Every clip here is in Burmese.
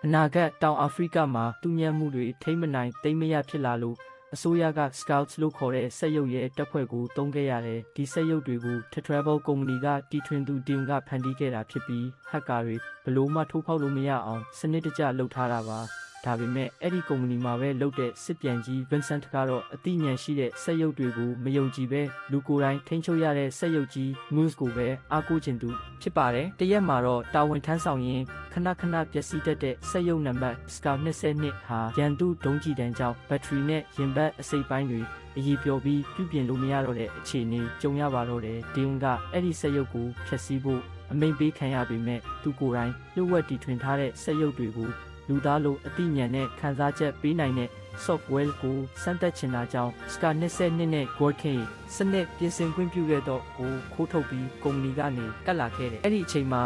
အနာဂတ်တောင်အာဖရိကမှာတူညံမှုတွေထိမ့်မနိုင်သိမ့်မရဖြစ်လာလို့အစိုးရက Scouts လို့ခေါ်တဲ့စက်ရုပ်ရဲ့တပ်ဖွဲ့ကိုတုံးခဲ့ရတယ်ဒီစက်ရုပ်တွေကို Travel ကုမ္ပဏီကတီထွင်သူတင်ကဖန်တီးခဲ့တာဖြစ်ပြီးဟက်ကာတွေဘလို့မှထိုးဖောက်လို့မရအောင်စနစ်တကျလုပ်ထားတာပါဒါပေမဲ့အဲ့ဒီကုမ္ပဏီမှာပဲလုပ်တဲ့စစ်ပြန်ကြီး Vincent ကတော့အသိဉာဏ်ရှိတဲ့စက်ရုပ်တွေကိုမယုံကြည်ပဲလူကိုယ်တိုင်ထိန်းချုပ်ရတဲ့စက်ရုပ်ကြီး Muse ကိုပဲအားကိုးခြင်းသူဖြစ်ပါတယ်တရက်မှာတော့တာဝန်ထမ်းဆောင်ရင်းခဏခဏပျက်စီးတတ်တဲ့စက်ရုပ်နံပါတ် Scout 22ဟာရန်သူဒုံးကျည်တန်းကြောင့်ဘက်ထရီနဲ့ရင်ဘတ်အစိပ်ပိုင်းတွေအရေးပြောပြီးပြုပြင်လို့မရတော့တဲ့အခြေအနေကြုံရပါတော့တယ်ဒီုံကအဲ့ဒီစက်ရုပ်ကိုဖျက်ဆီးဖို့အမိန့်ပေးခံရပေမဲ့သူကိုယ်တိုင်လှုပ်ဝက်တီထွင်ထားတဲ့စက်ရုပ်တွေကိုလူသားလိုအသိဉာဏ်နဲ့ခံစားချက်ပေးနိုင်တဲ့ software ကိုစမ်းသပ်ချင်တာကြောင့် Scar 22နဲ့ Gorky စနစ်ပြင်ဆင်ခွင့်ပြုခဲ့တော့ကိုခိုးထုတ်ပြီးကုမ္ပဏီကနေကတ်လာခဲ့တယ်အဲ့ဒီအချိန်မှာ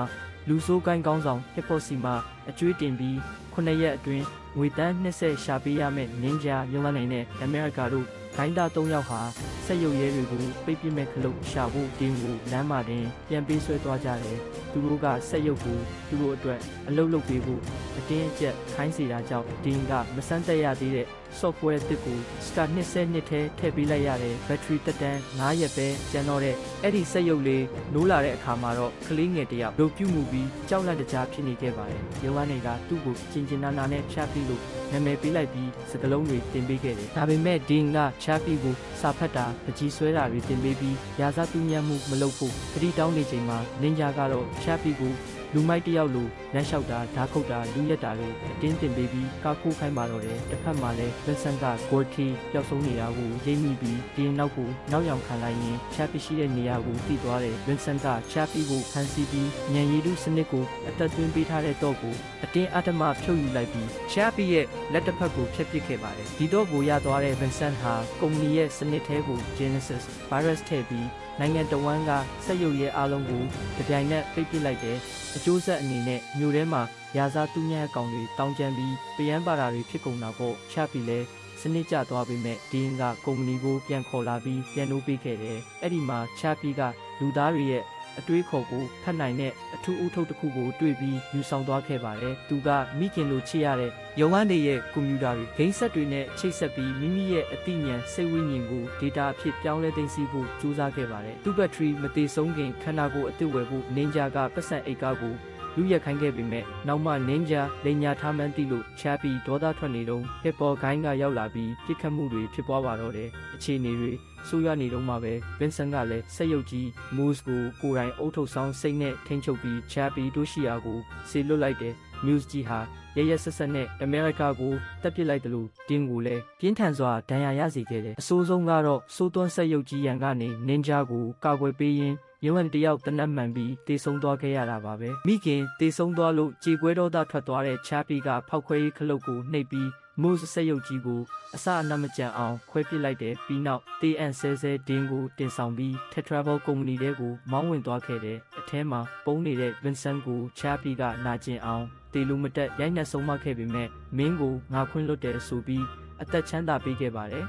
လူဆိုးကိုင်းကောင်းဆောင် Hipposi မှာအကျွေးတင်ပြီး9ရက်အတွင်းငွေတန်း20ရှာပေးရမယ့်နင်းကြားရုံးနိုင်တဲ့အမေရိကတို့ဂိုင်းသား3ယောက်ဟာစက်ရုပ်ရဲတွေကိုပိတ်ပစ်မဲ့ခလုတ်ရှာဖို့တင်းကိုလမ်းမှာတင်ပြန်ပေးဆွဲသွားကြတယ်သူတို့ကစက်ရုပ်ကိုသူတို့အတွက်အလုပ်လုပ်ပေးဖို့အတင်းအကျပ်ခိုင်းစေတာကြောင့်တင်းကမစမ်းသက်ရသေးတဲ့ software တစ်ကို Scar 22ထဲထည့်ပေးလိုက်ရတယ်ဘက်ထရီတက်တန်း9ရက်ပဲကျန်တော့တဲ့အဲ့ဒီစက်ရုပ်လေးနိုးလာတဲ့အခါမှာတော့ကလေးငယ်တယောက်လိုပြုတ်မှုပြီးကြောက်လန့်တကြားဖြစ်နေခဲ့ပါတယ်ရုံးကနေကသူ့ကိုကျင်ကျင်နာနာနဲ့ဖြတ်ပြီးလို့နာမည်ပေးလိုက်ပြီးစကလုံးတွေတင်ပေးခဲ့တယ်ဒါပေမဲ့ဒင်းကချာပီကိုစာဖတ်တာပကြီးဆွဲတာတွေတင်ပေးပြီးရာဇတူညံ့မှုမလုပ်ဖို့ခရီးတောင်းနေချိန်မှာနင်ဂျာကတော့ချာပီကိုလူမိုက်တယောက်လိုလမ်းလျှောက်တာဓာတ်ခုတ်တာလူရက်တာတွေအတင်းတင်ပေးပြီးကာခိုးခိုင်းပါတော့တယ်တစ်ဖက်မှာလည်းဗင်ဆန်ကဂိုတီပျောက်ဆုံးနေတာကိုရိပ်မိပြီးဒီနောက်ကိုနောက်ယောင်ခံလိုက်ရင်ချာပီရှိတဲ့နေရာကိုတီးသွားတယ်ဗင်ဆန်ကချာပီကိုဖမ်းဆီးပြီးညံရည်တုစနစ်ကိုအသက်သွင်းပေးထားတဲ့တော့ကိုအတင်းအဓမ္မဖြုတ်ယူလိုက်ပြီးချာပီရဲ့လက်တစ်ဖက်ကိုဖျက်ပစ်ခဲ့ပါတယ်ဒီတော့ကိုရသွားတဲ့ဗင်ဆန်ဟာကုမ္ပဏီရဲ့စနစ်ထဲကို Genesis virus ထည့်ပြီးနိုင်ငံတော်ဝန်ကစက်ရုပ်ရဲ့အားလုံးကိုကြပြိုင်နဲ့ပိတ်ပစ်လိုက်တယ်အကျိုးဆက်အနေနဲ့မြို့ထဲမှာရာဇာတူးညံ့အကောင်တွေတောင်းကျမ်းပြီးပယံပါတာတွေဖြစ်ကုန်တာပေါ့ချပီလဲစနစ်ကျသွားပေမဲ့ဒင်းကကုမ္ပဏီကိုပြန်ခေါ်လာပြီးပြန်လုပ်ပေးခဲ့တယ်အဲ့ဒီမှာချပီကလူသားတွေရဲ့အတွေးခေါ်ကိုဖတ်နိုင်တဲ့အထူးအထုပ်တစ်ခုကိုတွေ့ပြီးယူဆောင်သွားခဲ့ပါတယ်သူကမိခင်လိုချစ်ရတဲ့ရုံးဝမ်းတွေရဲ့ကွန်ပျူတာတွေဂိမ်းဆက်တွေနဲ့ချိတ်ဆက်ပြီးမိမိရဲ့အသိဉာဏ်စိတ်ဝိညာဉ်ကို data အဖြစ်ပြောင်းလဲသိသိဖို့ကြိုးစားခဲ့ပါတယ်သူ့ဘက်ထရီမသေးဆုံးခင်ခန္ဓာကိုယ်အသစ်ဝယ်ဖို့နင်ဂျာကပတ်စံအိတ်ကားကိုလူရက်ခိုင်းခဲ့ပေမဲ့နောက်မှနင်ဂျာလိန်ညာထားမှန်းသိလို့ချာပီဒေါသထွက်နေတော့ဟစ်ပေါ်ဂိုင်းကရောက်လာပြီးပြစ်ခတ်မှုတွေဖြစ်ပွားပါတော့တယ်အခြေအနေတွေဆိုးရွားနေတော့မှပဲဗင်ဆန်ကလည်းစက်ရုပ်ကြီး Muse ကိုကိုယ်တိုင်အုပ်ထုတ်ဆောင်စိတ်နဲ့ထိန်းချုပ်ပြီးချာပီတို့ရှိရာကိုဆေလွတ်လိုက်တယ် Muse ကြီးဟာရရဆက်ဆက်နဲ့အမေရိကကိုတက်ပစ်လိုက်တယ်လို့တင်းကိုလည်းပြင်းထန်စွာဒဏ်ရာရစေခဲ့တယ်အဆိုးဆုံးကတော့စိုးသွန်းစက်ရုပ်ကြီးရန်ကနေနင်ဂျာကိုကာကွယ်ပေးရင်းရုံးတယောက်တနတ်မှန်ပြီးတေဆုံးသွားခဲ့ရတာပါပဲမိခင်တေဆုံးသွားလို့ကြေကွဲတော့တာထွက်သွားတဲ့ချာပီကဖောက်ခွဲရေးခလုတ်ကိုနှိပ်ပြီးMuse စက်ရုပ်ကြီးကိုအစအနမကြံအောင်ခွဲပစ်လိုက်တယ်ပြီးနောက် TN ဆဲဒင်းကိုတင်ဆောင်ပြီး Travel ကုမ္ပဏီတဲကိုမောင်းဝင်သွားခဲ့တယ်အထဲမှာပုံနေတဲ့ Vincent ကိုချာပီကနာကျင်အောင်တေလူမတက်ရိုက်နှက်ဆုံးမခဲ့ပေမဲ့မင်းကိုငါခွင့်လွတ်တယ်ဆိုပြီးအသက်ချမ်းသာပေးခဲ့ပါတယ်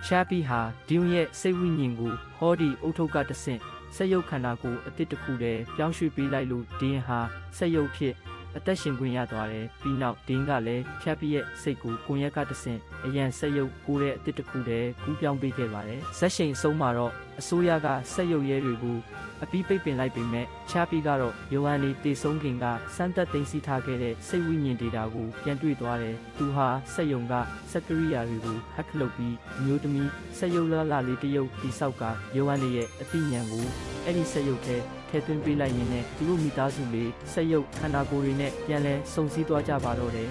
ချာပီဟာဒီုံရဲ့စိတ်ဝိညာဉ်ကိုဟောဒီအုတ်ထုတ်ကတဆင့်စက်ရုပ်ခန္ဓာကိုအတစ်တစ်ခုတည်းပြောင်းရွှေ့ပေးလိုက်လို့ဒင်းဟာစက်ရုပ်ဖြစ်အသက်ရှင်ခွင့်ရသွားတယ်ပြီးနောက်ဒင်းကလည်းဖြတ်ပြီးရဲ့စိတ်ကိုကွန်ရက်ကတဆင့်အရန်စက်ရုပ်ကိုတဲ့အတစ်တစ်ခုတည်းကူးပြောင်းပေးခဲ့ပါတယ်ဇက်ရှိန်ဆုံးမှာတော့အစိုးရကစက်ရုပ်ရဲတွေကိုအပြီးပိတ်ပင်လိုက်ပေမဲ့ချာပီကတော့ယိုဟန်နီတေဆုံးခင်ကစမ်းသက်သိမ်းဆည်းထားခဲ့တဲ့စိတ်ဝိညာဉ်ဒေတာကိုပြန်တွေ့သွားတယ်သူဟာစက်ယုံကစက်ကရိယာတွေကိုဟက်ခလုတ်ပြီးမျိုးသမီးစက်ရုပ်လာလေးတရုပ်တိဆောက်ကယိုဟန်နီရဲ့အသိဉာဏ်ကိုအဲ့ဒီစက်ရုပ်ထဲထည့်သွင်းပေးလိုက်ရင်လည်းသူတို့မိသားစုလေးစက်ရုပ်ခန္ဓာကိုယ်တွေနဲ့ပြန်လဲစုံစည်းသွားကြပါတော့တယ်